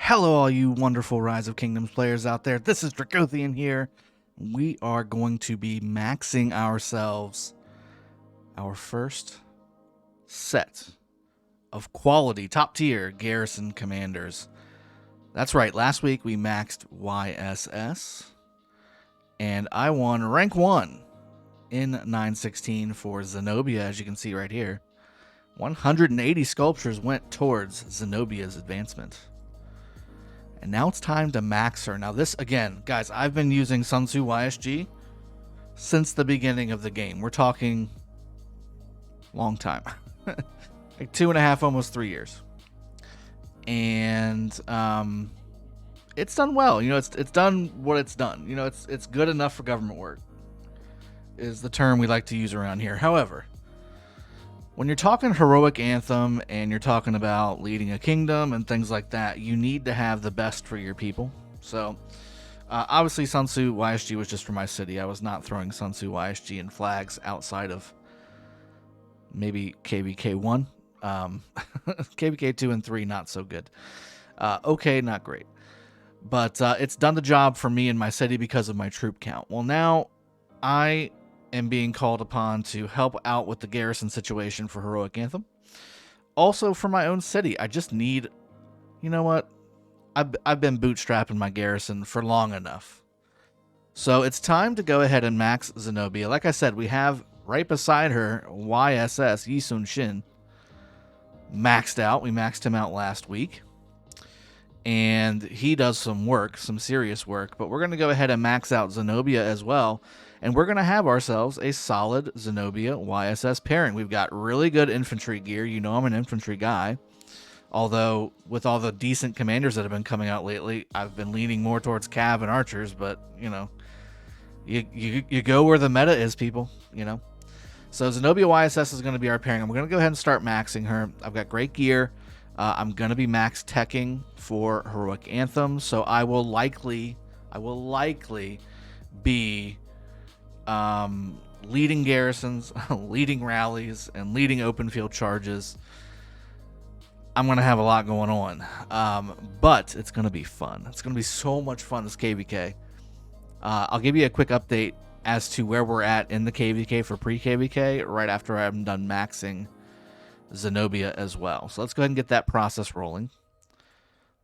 Hello, all you wonderful Rise of Kingdoms players out there. This is Dragothien here. We are going to be maxing ourselves our first set of quality, top tier garrison commanders. That's right, last week we maxed YSS, and I won rank 1 in 916 for Zenobia, as you can see right here. 180 sculptures went towards Zenobia's advancement. And now it's time to max her. Now this, again, guys, I've been using Sun Tzu YSG since the beginning of the game. We're talking long time. Like 2.5, almost 3 years. And it's done well. You know, it's done what it's done. You know, it's good enough for government work, is the term we like to use around here. However, when you're talking heroic anthem and you're talking about leading a kingdom and things like that, you need to have the best for your people. So, obviously, Sun Tzu YSG was just for my city. I was not throwing Sun Tzu YSG in flags outside of maybe KvK 1. KvK 2 and 3, not so good. Okay, not great. But it's done the job for me in my city because of my troop count. Well, now I am being called upon to help out with the garrison situation for Heroic Anthem. Also for my own city, I just need, you know what? I've been bootstrapping my garrison for long enough. So it's time to go ahead and max Zenobia. Like I said, we have right beside her YSS, Yi Sun Shin, maxed out. We maxed him out last week. And he does some work, some serious work. But we're going to go ahead and max out Zenobia as well. And we're going to have ourselves a solid Zenobia YSS pairing. We've got really good infantry gear. You know I'm an infantry guy. Although, with all the decent commanders that have been coming out lately, I've been leaning more towards cav and archers. But, you know, you go where the meta is, people, you know. So Zenobia YSS is going to be our pairing. I'm going to go ahead and start maxing her. I've got great gear. I'm going to be max teching for Heroic Anthem. So I will likely be leading garrisons, leading rallies, and leading open field charges. I'm going to have a lot going on, but it's going to be fun. It's going to be so much fun, this KvK. I'll give you a quick update as to where we're at in the KvK for pre-KvK right after I'm done maxing Zenobia as well. So let's go ahead and get that process rolling.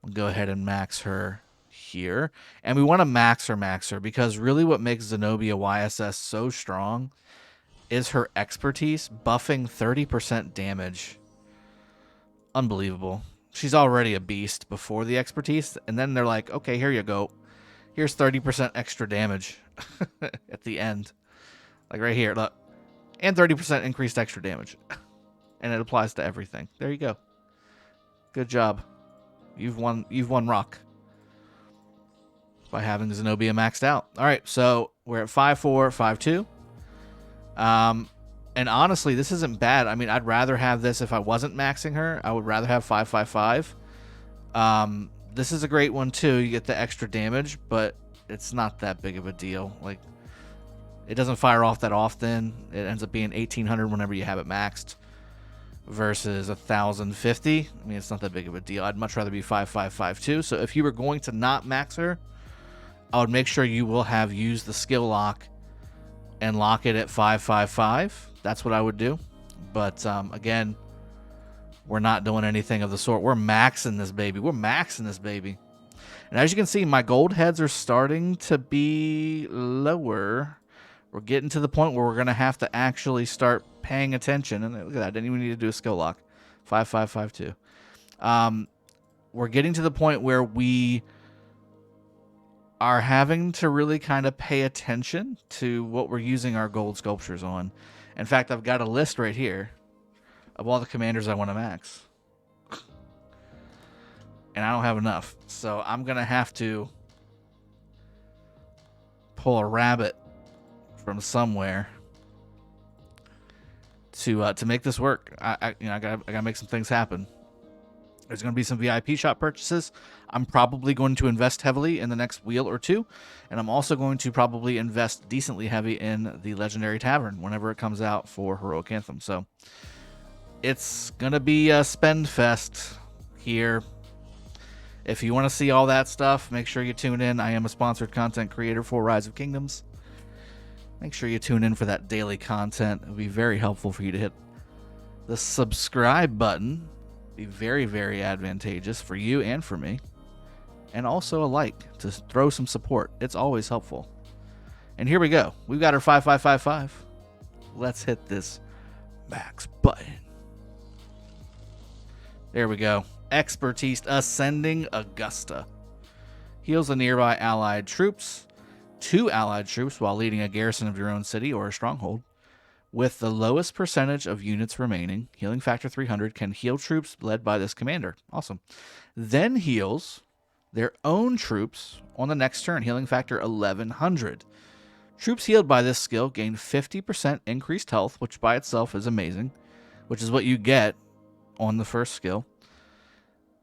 We'll go ahead and max her here, and we want to max her because really what makes Zenobia YSS so strong is her expertise, buffing 30% damage. Unbelievable. She's already a beast before the expertise, and then they're like, okay, here you go, here's 30% extra damage at the end, like right here, look, and 30% increased extra damage. And it applies to everything. There you go. Good job. You've won rock by having Zenobia maxed out. All right, so we're at 5-4, 5-2. And honestly, this isn't bad. I mean, I'd rather have this if I wasn't maxing her. I would rather have 5-5-5. This is a great one too. You get the extra damage, but it's not that big of a deal. Like, it doesn't fire off that often. It ends up being 1800 whenever you have it maxed, versus 1050. I mean, it's not that big of a deal. I'd much rather be 5-5-5-2. So if you were going to not max her, I would make sure you will have used the skill lock and lock it at 5-5-5. That's what I would do. But again, we're not doing anything of the sort. We're maxing this baby. We're maxing this baby. And as you can see, my gold heads are starting to be lower. We're getting to the point where we're going to have to actually start paying attention. And look at that. I didn't even need to do a skill lock. 5-5-5-2. We're getting to the point where we are having to really kind of pay attention to what we're using our gold sculptures on. In fact, I've got a list right here of all the commanders I want to max. And I don't have enough. So I'm going to have to pull a rabbit from somewhere to make this work. I gotta make some things happen. There's going to be some VIP shop purchases. I'm probably going to invest heavily in the next wheel or two, and I'm also going to probably invest decently heavy in the Legendary Tavern whenever it comes out for Heroic Anthem. So it's going to be a spend fest here. If you want to see all that stuff, make sure you tune in. I am a sponsored content creator for Rise of Kingdoms. Make sure you tune in for that daily content. It will be very helpful for you to hit the subscribe button. Be very, very advantageous for you and for me. And also a like to throw some support. It's always helpful. And here we go. We've got our 5555. Let's hit this max button. There we go. Expertise Ascending Augusta. Heals the nearby allied troops. 2 allied troops while leading a garrison of your own city or a stronghold. With the lowest percentage of units remaining, healing factor 300, can heal troops led by this commander. Awesome. Then heals their own troops on the next turn, healing factor 1100. Troops healed by this skill gain 50% increased health, which by itself is amazing, which is what you get on the first skill.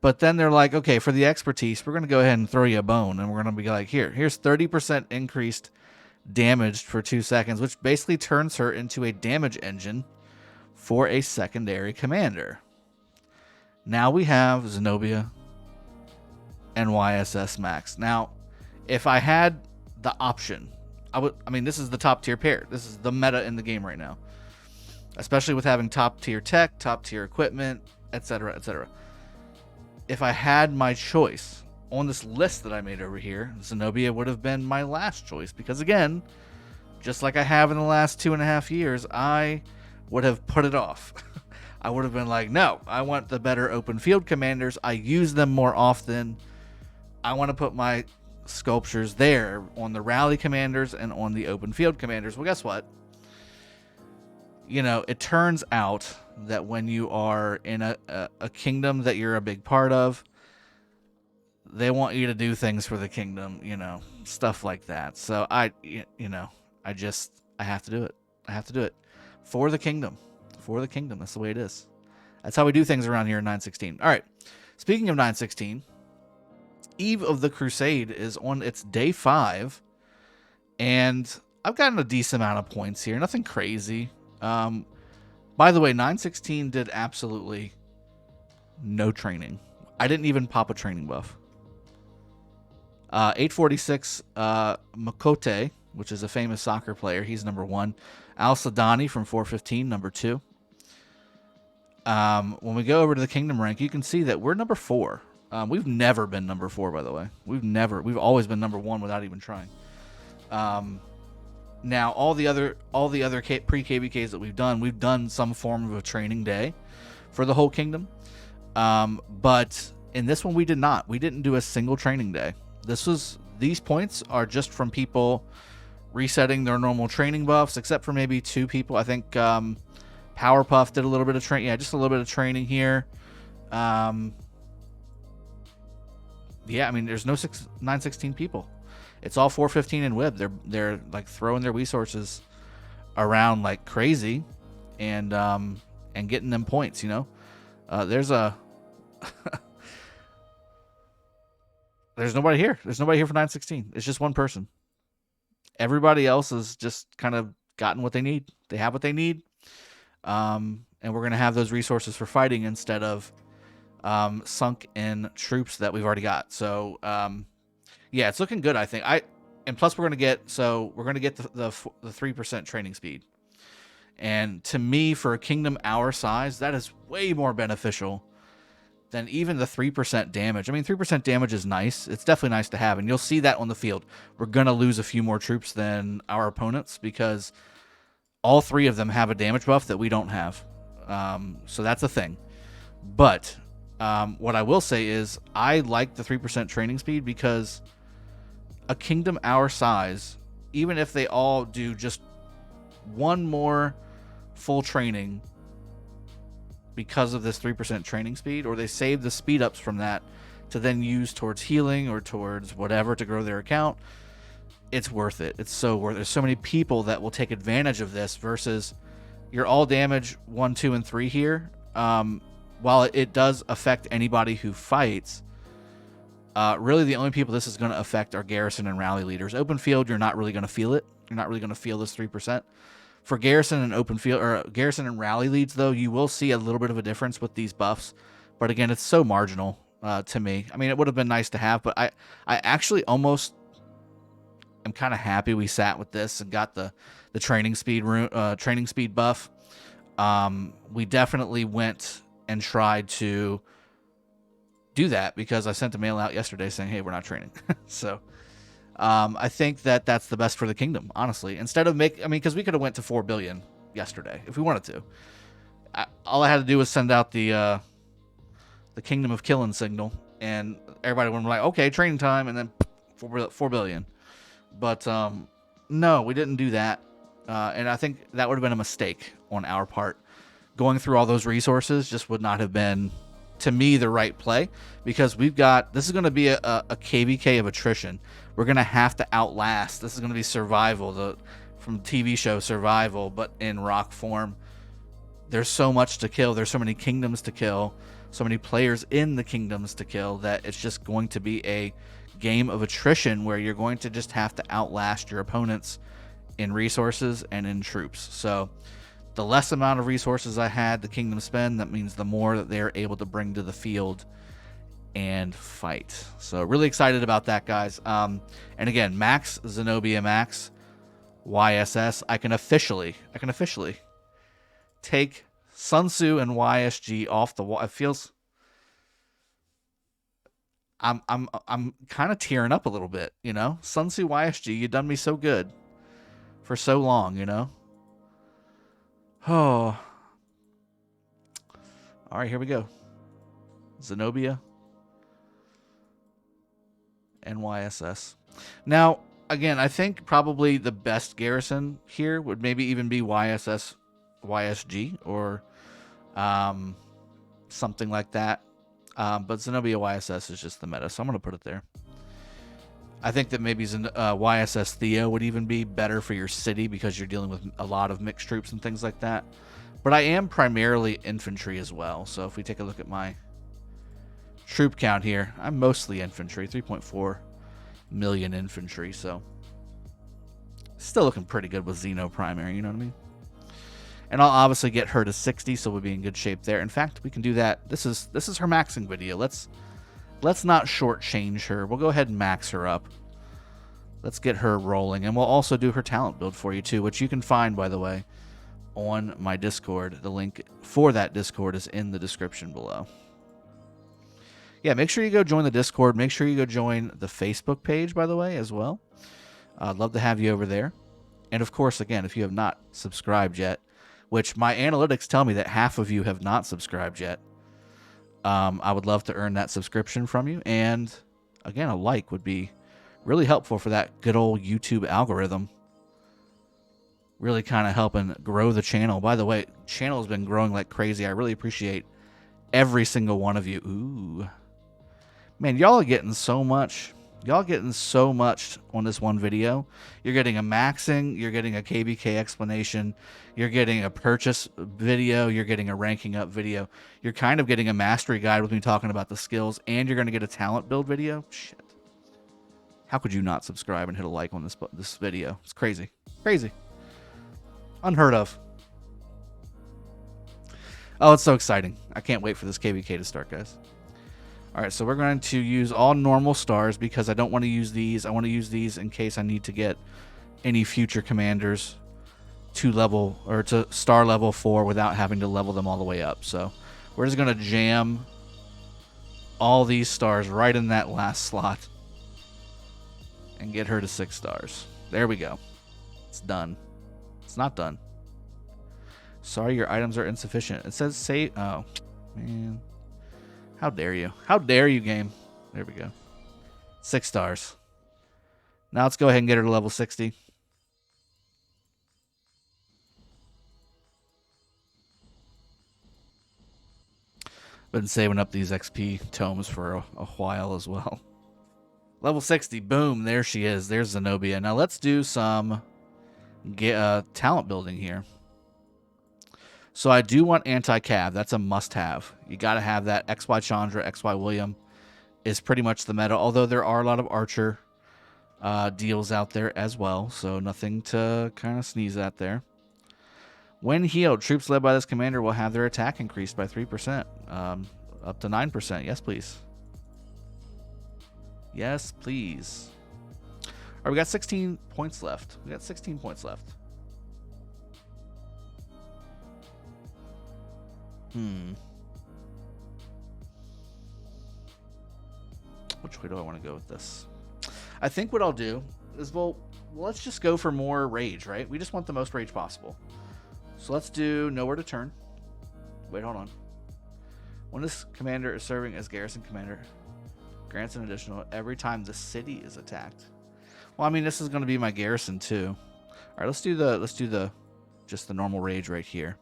But then they're like, okay, for the expertise, we're going to go ahead and throw you a bone, and we're going to be like, here's 30% increased damage for 2 seconds, which basically turns her into a damage engine for a secondary commander. Now we have Zenobia and YSS Max. Now, if I had the option, this is the top tier pair. This is the meta in the game right now, especially with having top tier tech, top tier equipment, etc., etc. If I had my choice on this list that I made over here, Zenobia would have been my last choice because, again, just like I have in the last 2.5 years, I would have put it off. I would have been like, no, I want the better open field commanders. I use them more often. I want to put my sculptures there on the rally commanders and on the open field commanders. Well, guess what? It turns out that when you are in a kingdom that you're a big part of, they want you to do things for the kingdom, stuff like that. So I have to do it. I have to do it for the kingdom. For the kingdom. That's the way it is. That's how we do things around here in 916. All right. Speaking of 916, Eve of the Crusade is on its day 5, and I've gotten a decent amount of points here. Nothing crazy. By the way, 916 did absolutely no training. I didn't even pop a training buff. 846 Makote, which is a famous soccer player. He's number 1. Al Sadani from 415, number 2. When we go over to the kingdom rank, you can see that we're number 4. We've never been number 4, by the way. We've always been number 1 without even trying. Now, all the other pre-KvKs that we've done some form of a training day for the whole kingdom. But in this one, we did not. We didn't do a single training day. These points are just from people resetting their normal training buffs, except for maybe 2 people. I think Powerpuff did a little bit of training. Yeah, just a little bit of training here. There's no 916 people. It's all 415 and Wib. They're like throwing their resources around like crazy, and getting them points. There's nobody here. There's nobody here for 916. It's just one person. Everybody else has just kind of gotten what they need. They have what they need, and we're gonna have those resources for fighting instead of sunk in troops that we've already got. So yeah, it's looking good, I think. And plus we're gonna get the 3% training speed. And to me, for a kingdom our size, that is way more beneficial than even the 3% damage. 3% damage is nice. It's definitely nice to have, and you'll see that on the field. We're gonna lose a few more troops than our opponents because all 3 of them have a damage buff that we don't have. So that's a thing. But what I will say is I like the 3% training speed because a kingdom our size, even if they all do just one more full training because of this 3% training speed, or they save the speed ups from that to then use towards healing or towards whatever to grow their account, it's worth it. It's so worth it. There's so many people that will take advantage of this versus your all damage 1, 2, and 3 here. While it does affect anybody who fights, really the only people this is going to affect are garrison and rally leaders. Open field, you're not really going to feel it. You're not really going to feel this 3%. For garrison and open field, or garrison and rally leads, though, you will see a little bit of a difference with these buffs. But again, it's so marginal. to me. I mean, it would have been nice to have, but I actually almost am kind of happy we sat with this and got the training speed buff. We definitely went and tried to do that because I sent a mail out yesterday saying, hey, we're not training. So I think that that's the best for the kingdom, honestly. Instead of because we could have went to 4 billion yesterday if we wanted to. All I had to do was send out the Kingdom of Killing signal, and everybody would be like, okay, training time, and then 4 billion. But no, we didn't do that. And I think that would have been a mistake on our part. Going through all those resources just would not have been, to me, the right play, because this is going to be a KvK of attrition. We're going to have to outlast. This is going to be survival, from TV show Survival, but in rock form. There's so much to kill. There's so many kingdoms to kill, so many players in the kingdoms to kill, that it's just going to be a game of attrition where you're going to just have to outlast your opponents in resources and in troops. So the less amount of resources I had the kingdom spend, that means the more that they're able to bring to the field and fight. So really excited about that, guys. And again, Max Zenobia Max YSS, I can officially take Sun Tzu and YSG off the wall. It feels, I'm kind of tearing up a little bit, you know. Sun Tzu YSG, you done me so good for so long, you know. Oh. All right, here we go. Zenobia and YSS. Now, again, I think probably the best garrison here would maybe even be YSS YSG or something like that. But Zenobia YSS is just the meta, so I'm going to put it there. I think that maybe YSS Theo would even be better for your city because you're dealing with a lot of mixed troops and things like that. But I am primarily infantry as well. So if we take a look at my troop count here, I'm mostly infantry, 3.4 million infantry. So still looking pretty good with Xeno primary, you know what I mean? And I'll obviously get her to 60, so we'll be in good shape there. In fact, we can do that. This is her maxing video. Let's not shortchange her. We'll go ahead and max her up. Let's get her rolling. And we'll also do her talent build for you too, which you can find, by the way, on my Discord. The link for that Discord is in the description below. Yeah, make sure you go join the Discord. Make sure you go join the Facebook page, by the way, as well. I'd love to have you over there. And of course, again, if you have not subscribed yet, which my analytics tell me that half of you have not subscribed yet, I would love to earn that subscription from you. And again, a like would be really helpful for that good old YouTube algorithm. Really kind of helping grow the channel. By the way, channel has been growing like crazy. I really appreciate every single one of you. Ooh. Man, y'all are getting so much. Y'all getting so much on this one video. You're getting a maxing, you're getting a KvK explanation, you're getting a purchase video, you're getting a ranking up video. You're kind of getting a mastery guide with me talking about the skills, and you're going to get a talent build video. Shit. How could you not subscribe and hit a like on this video? It's crazy. Crazy. Unheard of. Oh, it's so exciting. I can't wait for this KvK to start, guys. All right, so we're going to use all normal stars because I don't want to use these. I want to use these in case I need to get any future commanders to star level 4 without having to level them all the way up. So we're just going to jam all these stars right in that last slot and get her to 6 stars. There we go. It's done. It's not done. Sorry, your items are insufficient. It says save. Oh, man. How dare you? How dare you, game? There we go. 6 stars. Now let's go ahead and get her to level 60. Been saving up these XP tomes for a while as well. Level 60. Boom. There she is. There's Zenobia. Now let's do some talent building here. So I do want anti-cav. That's a must-have. You got to have that. XY Chandra, XY William is pretty much the meta, although there are a lot of archer deals out there as well, so nothing to kind of sneeze at there. When healed, troops led by this commander will have their attack increased by 3%, up to 9%. Yes, please. Yes, please. All right, we got 16 points left. We got 16 points left. Which way do I want to go with this? I think what I'll do is, well, let's just go for more rage, right? We just want the most rage possible. So let's do nowhere to turn. Wait, hold on. When this commander is serving as garrison commander, grants an additional every time the city is attacked. Well, I mean, this is going to be my garrison too. All right, let's do the just the normal rage right here.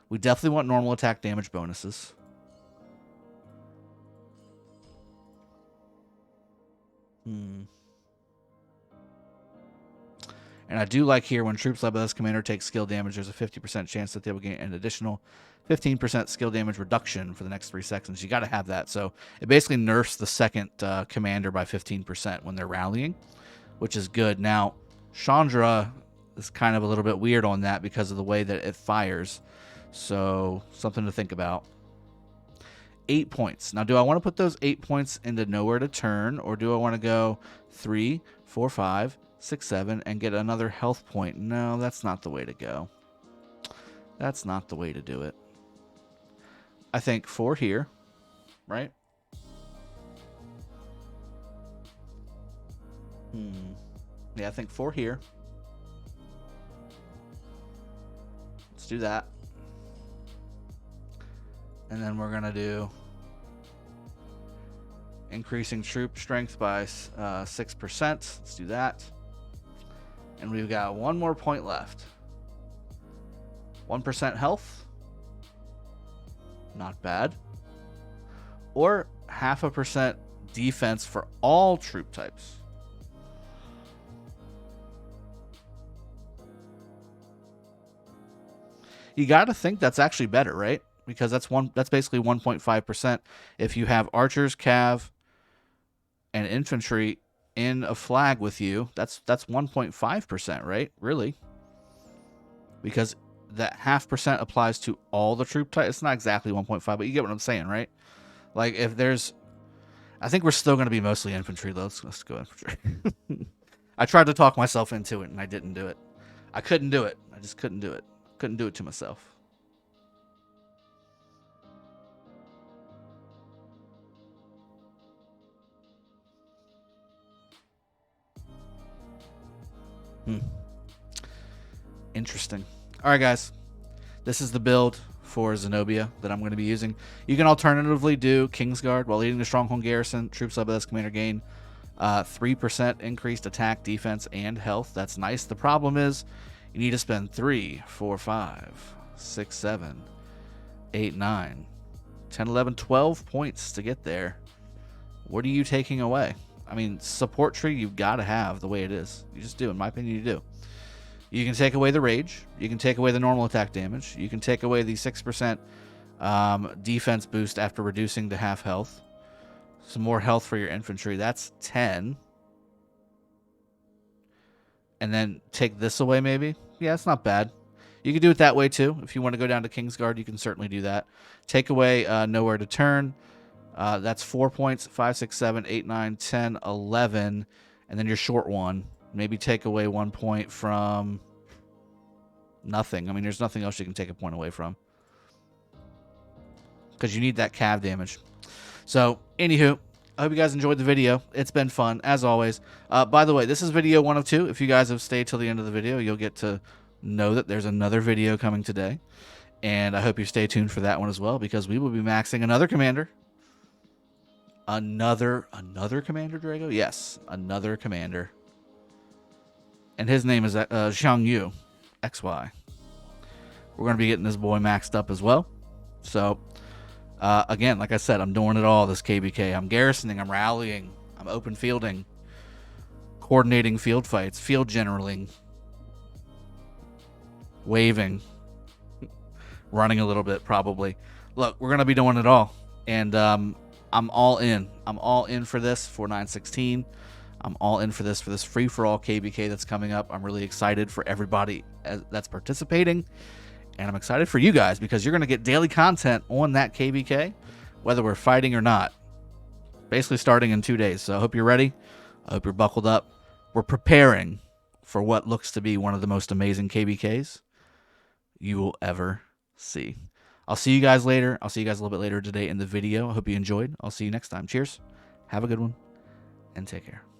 We definitely want normal attack damage bonuses. And I do like here when troops led by this commander take skill damage, there's a 50% chance that they will gain an additional 15% skill damage reduction for the next 3 seconds. You got to have that. So it basically nerfs the second commander by 15% when they're rallying, which is good. Now, Chandra is kind of a little bit weird on that because of the way that it fires. So something to think about. 8 points. Now, do I want to put those 8 points into nowhere to turn, or do I want to go 3, 4, 5, 6, 7, and get another health point? No, that's not the way to go. That's not the way to do it. I think 4 here, right? Yeah, I think 4 here. Let's do that. And then we're going to do increasing troop strength by 6%. Let's do that. And we've got 1 more point left. 1% health. Not bad. Or 0.5% defense for all troop types. You got to think that's actually better, right? Because that's basically 1.5%. If you have archers, cav, and infantry in a flag with you, that's 1.5%, right? Really? Because that 0.5% applies to all the troop types. It's not exactly 1.5, but you get what I'm saying, right? Like if there's, I think we're still going to be mostly infantry. Let's go infantry. I tried to talk myself into it, and I didn't do it. I couldn't do it. I just couldn't do it. Couldn't do it to myself. Interesting. All right, guys. This is the build for Zenobia that I'm going to be using. You can alternatively do Kingsguard while leading the Stronghold Garrison. Troops led by this commander gain 3% increased attack, defense, and health. That's nice. The problem is you need to spend 3, 4, 5, 6, 7, 8, 9, 10, 11, 12 points to get there. What are you taking away? I mean, support tree you've got to have the way it is. You just do. In my opinion, you do. You can take away the rage. You can take away the normal attack damage. You can take away the 6% defense boost after reducing to half health. Some more health for your infantry. That's 10. And then take this away maybe. Yeah, it's not bad. You can do it that way too. If you want to go down to Kingsguard, you can certainly do that. Take away nowhere to turn. That's 4 points. 5, 6, 7, 8, 9, 10, 11. And then your short one. Maybe take away 1 point from nothing. I mean, there's nothing else you can take a point away from. Because you need that cav damage. So, anywho, I hope you guys enjoyed the video. It's been fun, as always. By the way, this is video 1 of 2. If you guys have stayed till the end of the video, you'll get to know that there's another video coming today. And I hope you stay tuned for that one as well, because we will be maxing another commander. Another commander, Drago? Yes, another commander. And his name is Xiang Yu, XY. We're going to be getting this boy maxed up as well. So, again, like I said, I'm doing it all, this KvK. I'm garrisoning, I'm rallying, I'm open fielding, coordinating field fights, field generaling, waving, running a little bit probably. Look, we're going to be doing it all. And I'm all in. I'm all in for this for 916. I'm all in for this free-for-all KvK that's coming up. I'm really excited for everybody that's participating. And I'm excited for you guys because you're going to get daily content on that KvK, whether we're fighting or not. basically starting in 2 days. So I hope you're ready. I hope you're buckled up. We're preparing for what looks to be one of the most amazing KvKs you will ever see. I'll see you guys later. I'll see you guys a little bit later today in the video. I hope you enjoyed. I'll see you next time. Cheers. Have a good one, and take care.